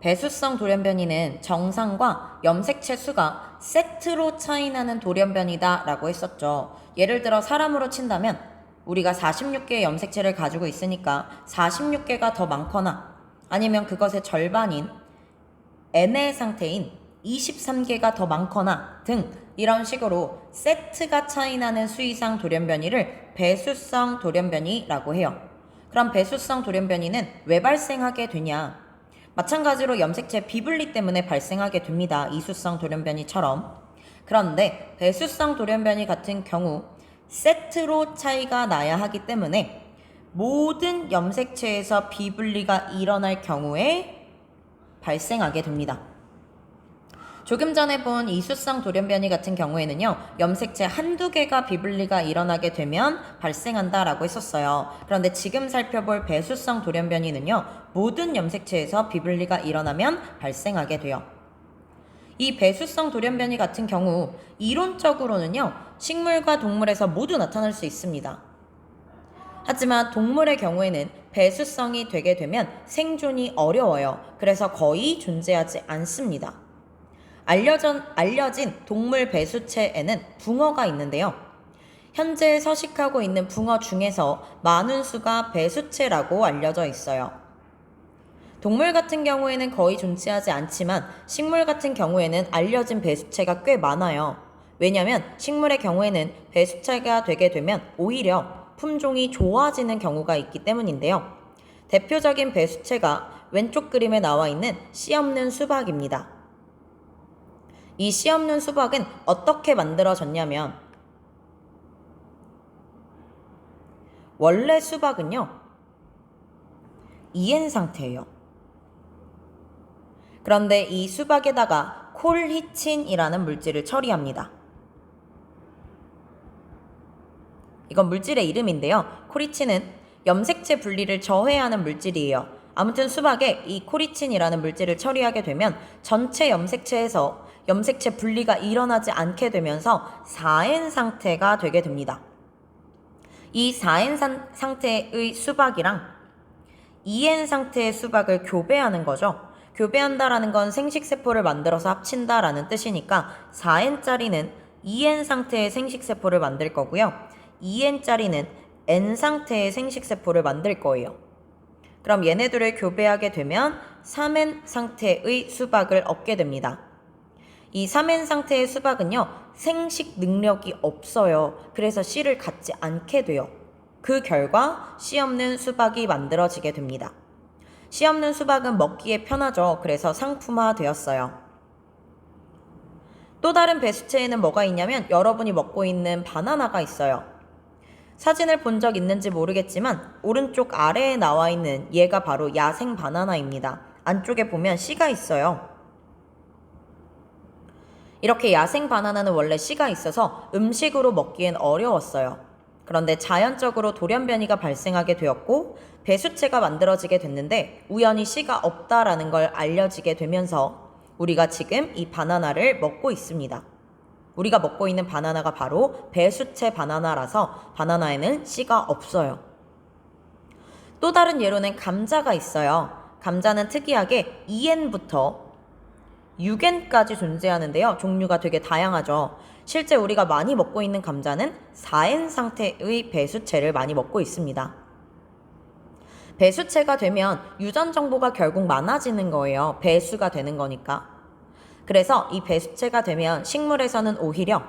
배수성 돌연변이는 정상과 염색체 수가 세트로 차이나는 돌연변이다 라고 했었죠. 예를 들어 사람으로 친다면 우리가 46개의 염색체를 가지고 있으니까 46개가 더 많거나 아니면 그것의 절반인 N의 상태인 23개가 더 많거나 등 이런 식으로 세트가 차이나는 수이상 돌연변이를 배수성 돌연변이라고 해요. 그럼 배수성 돌연변이는 왜 발생하게 되냐? 마찬가지로 염색체 비분리 때문에 발생하게 됩니다. 이수성 돌연변이처럼. 그런데 배수성 돌연변이 같은 경우 세트로 차이가 나야 하기 때문에 모든 염색체에서 비분리가 일어날 경우에 발생하게 됩니다. 조금 전에 본 이수성 돌연변이 같은 경우에는요, 염색체 한두 개가 비분리가 일어나게 되면 발생한다라고 했었어요. 그런데 지금 살펴볼 배수성 돌연변이는요, 모든 염색체에서 비분리가 일어나면 발생하게 돼요. 이 배수성 돌연변이 같은 경우 이론적으로는요, 식물과 동물에서 모두 나타날 수 있습니다. 하지만 동물의 경우에는 배수성이 되게 되면 생존이 어려워요. 그래서 거의 존재하지 않습니다. 알려진 동물 배수체에는 붕어가 있는데요. 현재 서식하고 있는 붕어 중에서 많은 수가 배수체라고 알려져 있어요. 동물 같은 경우에는 거의 존재하지 않지만 식물 같은 경우에는 알려진 배수체가 꽤 많아요. 왜냐하면 식물의 경우에는 배수체가 되게 되면 오히려 품종이 좋아지는 경우가 있기 때문인데요. 대표적인 배수체가 왼쪽 그림에 나와 있는 씨 없는 수박입니다. 이 씨 없는 수박은 어떻게 만들어졌냐면 원래 수박은요, EN 상태예요. 그런데 이 수박에다가 콜히친이라는 물질을 처리합니다. 이건 물질의 이름인데요. 콜히친은 염색체 분리를 저해하는 물질이에요. 아무튼 수박에 이 콜히친이라는 물질을 처리하게 되면 전체 염색체에서 염색체 분리가 일어나지 않게 되면서 4N 상태가 되게 됩니다. 이 4N 상태의 수박이랑 2N 상태의 수박을 교배하는 거죠. 교배한다라는 건 생식세포를 만들어서 합친다라는 뜻이니까 4N짜리는 2N 상태의 생식세포를 만들 거고요. 2N짜리는 N 상태의 생식세포를 만들 거예요. 그럼 얘네들을 교배하게 되면 3N 상태의 수박을 얻게 됩니다. 이 3N 상태의 수박은요, 생식 능력이 없어요. 그래서 씨를 갖지 않게 돼요. 그 결과 씨 없는 수박이 만들어지게 됩니다. 씨 없는 수박은 먹기에 편하죠. 그래서 상품화 되었어요. 또 다른 배수체에는 뭐가 있냐면 여러분이 먹고 있는 바나나가 있어요. 사진을 본 적 있는지 모르겠지만 오른쪽 아래에 나와 있는 얘가 바로 야생 바나나입니다. 안쪽에 보면 씨가 있어요. 이렇게 야생 바나나는 원래 씨가 있어서 음식으로 먹기엔 어려웠어요. 그런데 자연적으로 돌연변이가 발생하게 되었고 배수체가 만들어지게 됐는데 우연히 씨가 없다라는 걸 알려지게 되면서 우리가 지금 이 바나나를 먹고 있습니다. 우리가 먹고 있는 바나나가 바로 배수체 바나나라서 바나나에는 씨가 없어요. 또 다른 예로는 감자가 있어요. 감자는 특이하게 2N부터 6N까지 존재하는데요. 종류가 되게 다양하죠. 실제 우리가 많이 먹고 있는 감자는 4N 상태의 배수체를 많이 먹고 있습니다. 배수체가 되면 유전 정보가 결국 많아지는 거예요. 배수가 되는 거니까. 그래서 이 배수체가 되면 식물에서는 오히려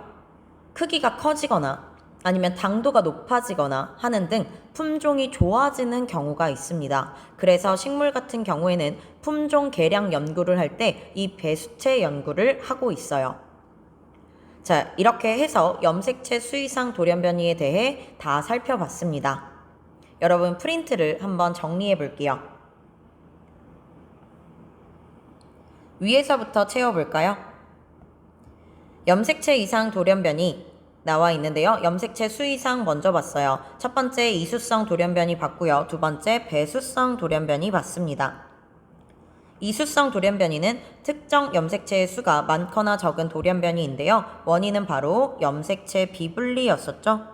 크기가 커지거나 아니면 당도가 높아지거나 하는 등 품종이 좋아지는 경우가 있습니다. 그래서 식물 같은 경우에는 품종 개량 연구를 할 때 이 배수체 연구를 하고 있어요. 자, 이렇게 해서 염색체 수이상 돌연변이에 대해 다 살펴봤습니다. 여러분 프린트를 한번 정리해 볼게요. 위에서부터 채워볼까요? 염색체 이상 돌연변이 나와 있는데요. 염색체 수이상 먼저 봤어요. 첫 번째 이수성 돌연변이 봤고요. 두 번째 배수성 돌연변이 봤습니다. 이수성 돌연변이는 특정 염색체의 수가 많거나 적은 돌연변이인데요. 원인은 바로 염색체 비분리였었죠.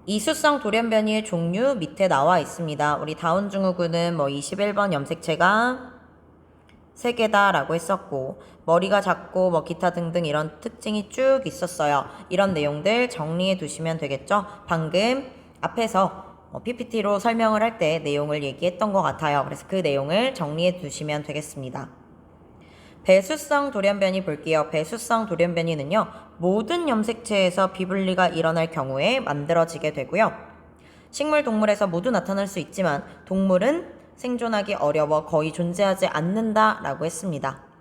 이수성 돌연변이의 종류 밑에 나와 있습니다. 우리 다운증후군은 21번 염색체가 3개다라고 했었고, 머리가 작고 기타 등등 이런 특징이 쭉 있었어요. 이런 내용들 정리해 두시면 되겠죠? 방금 앞에서 PPT로 설명을 할 때 내용을 얘기했던 것 같아요. 그래서 그 내용을 정리해 두시면 되겠습니다. 배수성 돌연변이 볼게요. 배수성 돌연변이는요, 모든 염색체에서 비분리가 일어날 경우에 만들어지게 되고요. 식물, 동물에서 모두 나타날 수 있지만 동물은 생존하기 어려워 거의 존재하지 않는다라고 했습니다.